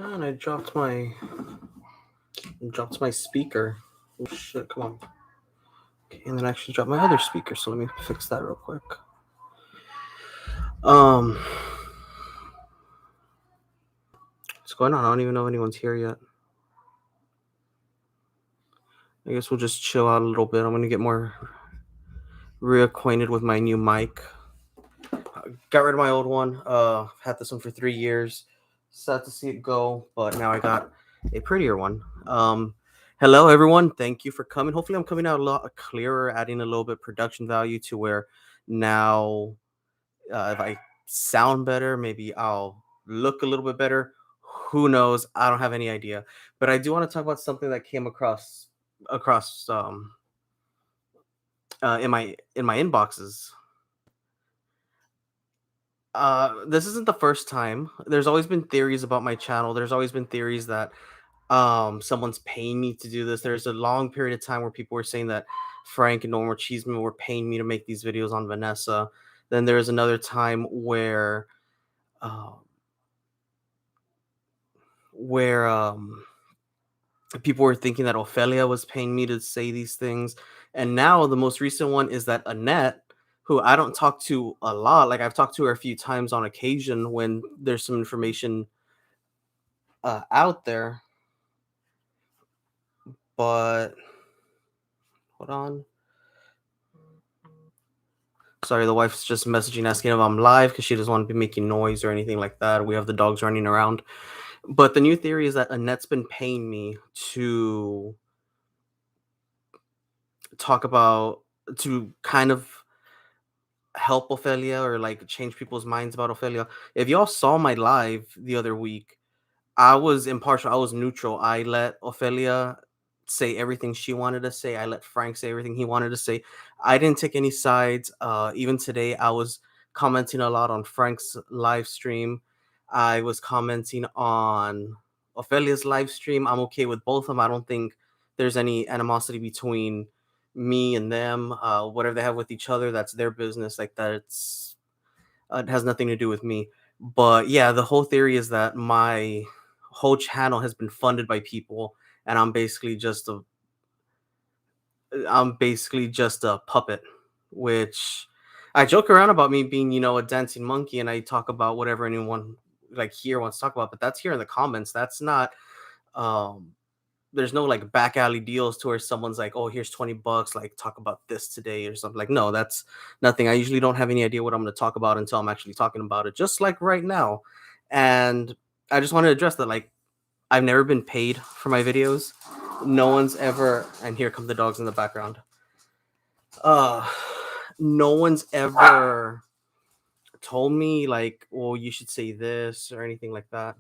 And I dropped my speaker. Oh shit, come on. Okay, and then I actually dropped my other speaker, so let me fix that real quick. Um what's going on? I don't even know if anyone's here yet. I guess we'll just chill out a little bit. I'm gonna get more reacquainted with my new mic. Got rid of my old one. Had this one for 3 years. Sad to see it go, but now I got a prettier one. Hello everyone. Thank you for coming. Hopefully I'm coming out a lot clearer, adding a little bit production value to where now if I sound better, maybe I'll look a little bit better. Who knows? I don't have any idea. But I do want to talk about something that came across in my inboxes. This isn't the first time. There's always been theories about my channel. There's always been theories that someone's paying me to do this. There's a long period of time where people were saying that Frank and Normal Cheeseman were paying me to make these videos on Vanessa. Then there was another time uh, where people were thinking that Ophelia was paying me to say these things. And now the most recent one is that Annette, who I don't talk to a lot, like I've talked to her a few times on occasion when there's some information out there, but hold on. Sorry, the wife's just messaging asking if I'm live because she doesn't want to be making noise or anything like that. We have the dogs running around. But the new theory is that Annette's been paying me to talk about, to kind of help Ophelia or like change people's minds about Ophelia. If y'all saw my live the other week, I was impartial. I was neutral. I let Ophelia say everything she wanted to say. I let Frank say everything he wanted to say. I didn't take any sides. Even today, I was commenting a lot on Frank's live stream. I was commenting on Ophelia's live stream. I'm okay with both of them. I don't think there's any animosity between me and them. Whatever they have with each other, that's their business. Like that, it has nothing to do with me. But yeah, the whole theory is that my whole channel has been funded by people, and I'm basically just a puppet. Which I joke around about me being, a dancing monkey, and I talk about whatever anyone like here wants to talk about. But that's here in the comments. That's not. Um, there's no like back alley deals to where someone's like, "Oh, here's $20, like talk about this today" or something. Like, no, that's nothing. I usually don't have any idea what I'm going to talk about until I'm actually talking about it, just like right now. And I just want to address that. Like, I've never been paid for my videos. No one's ever. And here come the dogs in the background. Uh, no one's ever told me like, "Well, you should say this" or anything like that.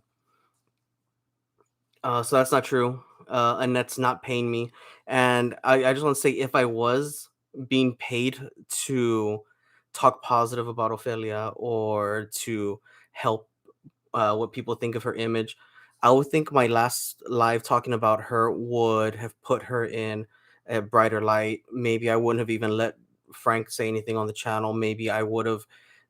So that's not true. And that's not paying me. And I just want to say, if I was being paid to talk positive about Ophelia or to help what people think of her image, I would think my last live talking about her would have put her in a brighter light. Maybe I wouldn't have even let Frank say anything on the channel. Maybe I would have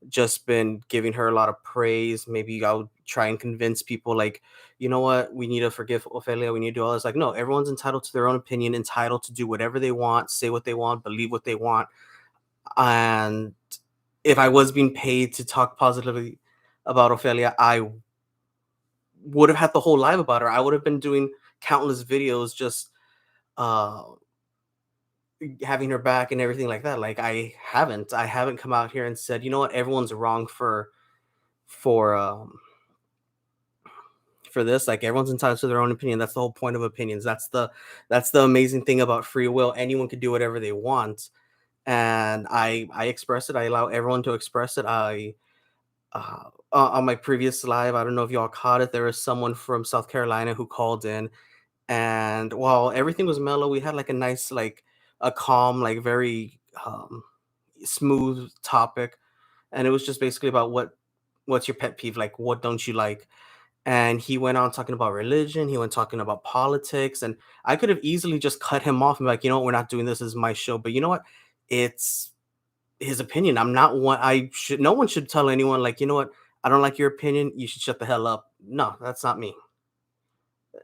just been giving her a lot of praise. Maybe I would try and convince people, like, you know what, we need to forgive Ophelia. We need to do all this. Like, no, everyone's entitled to their own opinion, entitled to do whatever they want, say what they want, believe what they want. And if I was being paid to talk positively about Ophelia, I would have had the whole live about her. I would have been doing countless videos just uh having her back and everything like that. Like I haven't come out here and said, you know what, everyone's wrong for for this. Like, everyone's entitled to their own opinion. That's the whole point of opinions. That's the amazing thing about free will. Anyone can do whatever they want. And I express it. I allow everyone to express it. On my previous live, I don't know if y'all caught it, there was someone from South Carolina who called in, and while everything was mellow, we had like a nice, like a calm, like very smooth topic. And it was just basically about what's your pet peeve, like what don't you like. And he went on talking about religion, he went talking about politics, and I could have easily just cut him off and be like, you know what, we're not doing this, is my show. But you know what, it's his opinion. I'm not one. I should No one should tell anyone, like, you know what, I don't like your opinion, you should shut the hell up. No, that's not me.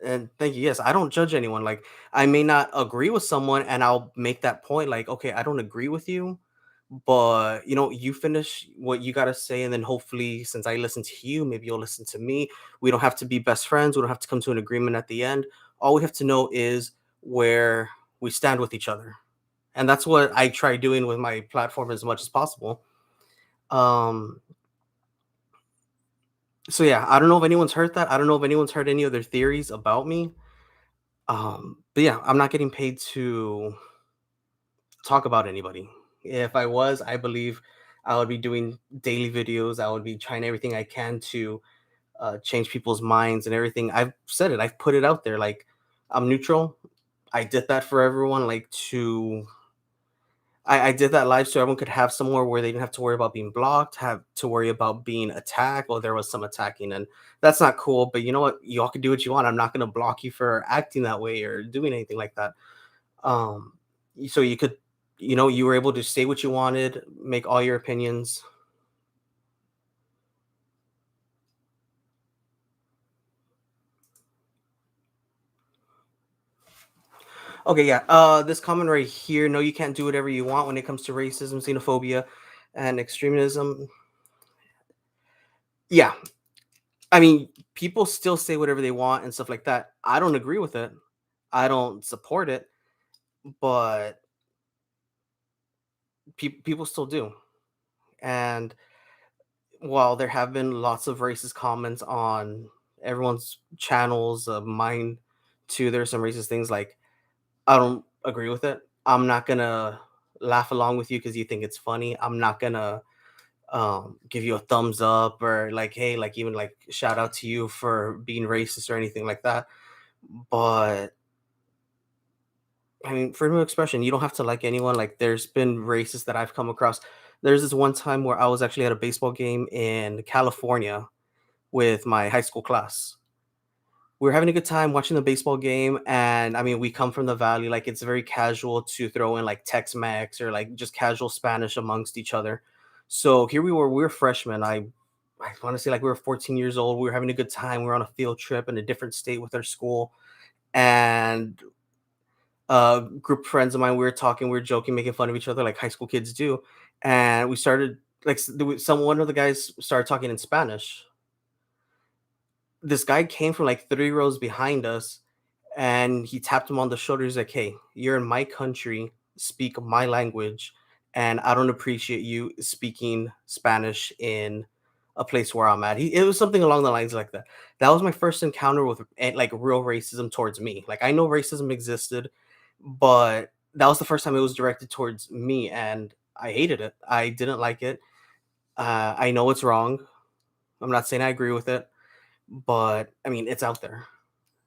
And thank you. Yes, I don't judge anyone. Like, I may not agree with someone, and I'll make that point. Like, okay, I don't agree with you, but you finish what you gotta say, and then hopefully, since I listen to you, maybe you'll listen to me. We don't have to be best friends. We don't have to come to an agreement at the end. All we have to know is where we stand with each other, and that's what I try doing with my platform as much as possible. Um, so yeah, I don't know if anyone's heard that. I don't know if anyone's heard any other theories about me. But yeah, I'm not getting paid to talk about anybody. If I was, I believe I would be doing daily videos. I would be trying everything I can to change people's minds and everything. I've said it. I've put it out there. Like, I'm neutral. I did that for everyone. Like, I did that live so everyone could have somewhere where they didn't have to worry about being blocked, have to worry about being attacked. Or there was some attacking, and that's not cool. But you know what? Y'all can do what you want. I'm not going to block you for acting that way or doing anything like that. Um, so you could, you were able to say what you wanted, make all your opinions. Okay, yeah. This comment right here. No, you can't do whatever you want when it comes to racism, xenophobia, and extremism. Yeah, I mean, people still say whatever they want and stuff like that. I don't agree with it. I don't support it, but people still do. And while there have been lots of racist comments on everyone's channels, mine too, there's some racist things like I don't agree with it. I'm not gonna laugh along with you because you think it's funny. I'm not gonna give you a thumbs up or like, hey, like even like shout out to you for being racist or anything like that. But I mean, freedom of expression, you don't have to like anyone. Like, there's been racists that I've come across. There's this one time where I was actually at a baseball game in California with my high school class. We were having a good time watching the baseball game, and I mean, we come from the valley. Like, it's very casual to throw in like Tex-Mex or like just casual Spanish amongst each other. So here we were freshmen. I want to say like we were 14 years old. We were having a good time. We were on a field trip in a different state with our school, and group of friends of mine, we were talking, we were joking, making fun of each other like high school kids do, and we started like some one of the guys started talking in Spanish. This guy came from like 3 rows behind us, and he tapped him on the shoulder. He's like, "Hey, you're in my country, speak my language, and I don't appreciate you speaking Spanish in a place where I'm at." It was something along the lines like that. That was my first encounter with like real racism towards me. Like, I know racism existed, but that was the first time it was directed towards me, and I hated it. I didn't like it. I know it's wrong. I'm not saying I agree with it, but I mean, it's out there.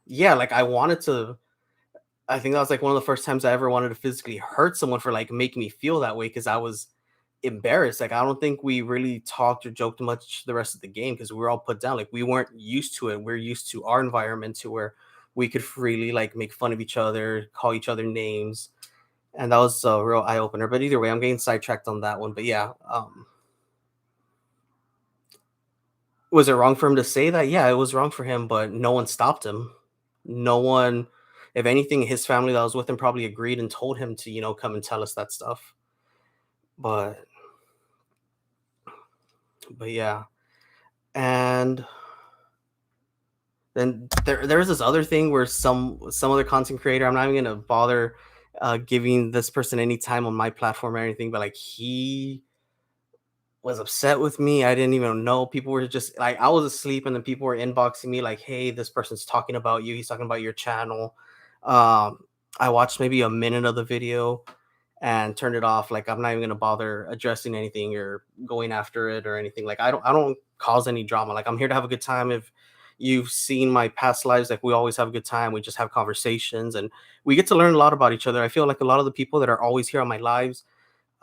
Yeah, like I wanted to. I think that was like one of the first times I ever wanted to physically hurt someone for like making me feel that way because I was embarrassed. Like, I don't think we really talked or joked much the rest of the game because we were all put down. Like, we weren't used to it. We're used to our environment to where we could freely like make fun of each other, call each other names, and that was a real eye opener. But either way, I'm getting sidetracked on that one. But yeah, was it wrong for him to say that? Yeah, it was wrong for him, but no one stopped him. No one, if anything, his family that was with him probably agreed and told him to, come and tell us that stuff. But yeah, and then there's this other thing where some other content creator, I'm not even gonna bother giving this person any time on my platform or anything, but like he was upset with me. I didn't even know. People were just like, I was asleep, and then people were inboxing me like, "Hey, this person's talking about you. He's talking about your channel." Um, I watched maybe a minute of the video and turned it off. Like, I'm not even gonna bother addressing anything or going after it or anything. Like, I don't cause any drama. Like, I'm here to have a good time. If you've seen my past lives, like we always have a good time. We just have conversations and we get to learn a lot about each other. I feel like a lot of the people that are always here on my lives,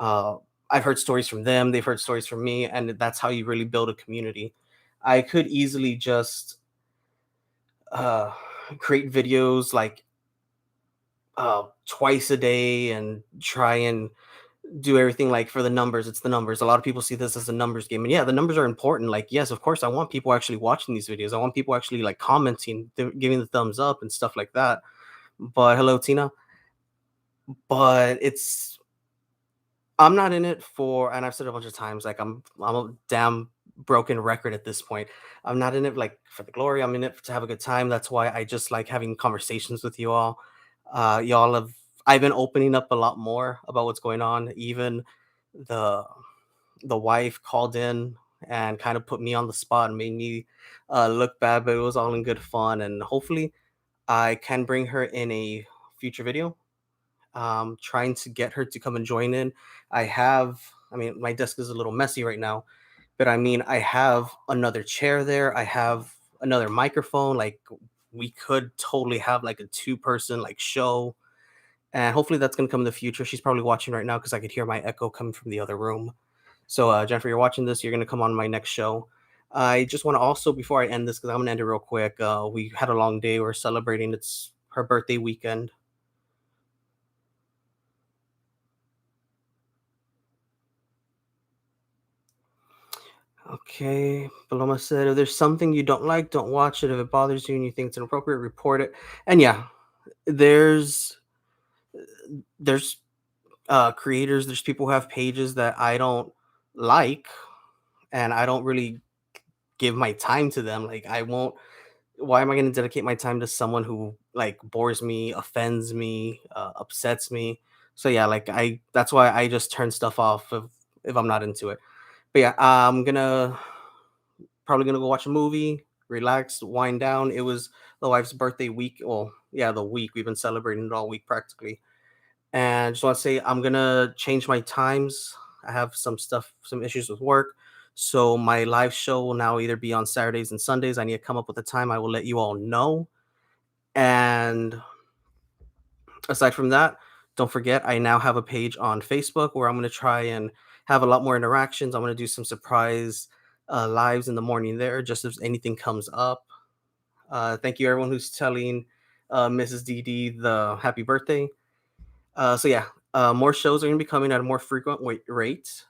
uh, I've heard stories from them, they've heard stories from me, and that's how you really build a community. I could easily just uh, create videos like twice a day and try and do everything like for the numbers. It's the numbers. A lot of people see this as a numbers game. And yeah, the numbers are important. Like, yes, of course, I want people actually watching these videos. I want people actually like commenting, giving the thumbs up and stuff like that. But hello, Tina. But I'm not in it for, and I've said it a bunch of times, like I'm a damn broken record at this point. I'm not in it like for the glory. I'm in it to have a good time. That's why I just like having conversations with you all. Y'all have I've been opening up a lot more about what's going on. Even the the wife called in and kind of put me on the spot and made me look bad, but it was all in good fun. And hopefully, I can bring her in a future video, trying to get her to come and join in. I mean, my desk is a little messy right now, but I mean, I have another chair there. I have another microphone. Like, we could totally have like a two-person like show, and hopefully that's gonna come in the future. She's probably watching right now because I could hear my echo coming from the other room. So, Jennifer, you're watching this. You're gonna come on my next show. I just want to also, before I end this, because I'm gonna end it real quick. We had a long day. We're celebrating. It's her birthday weekend. Okay, Paloma said, if there's something you don't like, don't watch it. If it bothers you and you think it's inappropriate, report it. And yeah, there's there's creators, there's people who have pages that I don't like, and I don't really give my time to them. Like, I won't. Why am I going to dedicate my time to someone who like bores me, offends me, upsets me? So yeah, like I that's why I just turn stuff off if I'm not into it. But yeah, I'm gonna probably gonna go watch a movie, relax, wind down. It was the wife's birthday week. Well, yeah, the week we've been celebrating it all week practically. And just want to say I'm gonna change my times. I have some issues with work. So my live show will now either be on Saturdays and Sundays. I need to come up with a time. I will let you all know. And aside from that, don't forget I now have a page on Facebook where I'm gonna try and have a lot more interactions. I'm gonna do some surprise lives in the morning there, just if anything comes up. Thank you everyone who's telling Mrs. DD the happy birthday. So yeah, more shows are gonna be coming at a more frequent rate.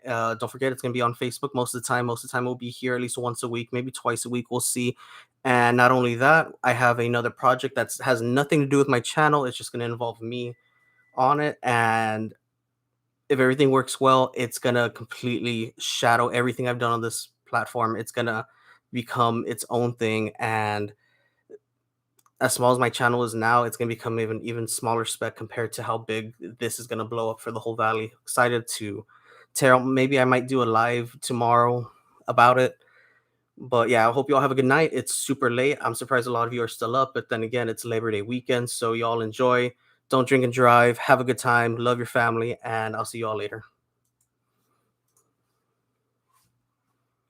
Don't forget it's gonna be on Facebook most of the time. Most of the time we'll be here at least once a week, maybe twice a week. We'll see. And not only that, I have another project that has nothing to do with my channel. It's just gonna involve me on it. And if everything works well, it's gonna completely shadow everything I've done on this platform. It's gonna become its own thing. And as small as my channel is now, it's gonna become even smaller spec compared to how big this is gonna blow up for the whole valley. Excited to tear out. Maybe I might do a live tomorrow about it. But yeah, I hope you all have a good night. It's super late. I'm surprised a lot of you are still up, but then again, it's Labor Day weekend, so y'all enjoy. Don't drink and drive. Have a good time. Love your family, and I'll see you all later.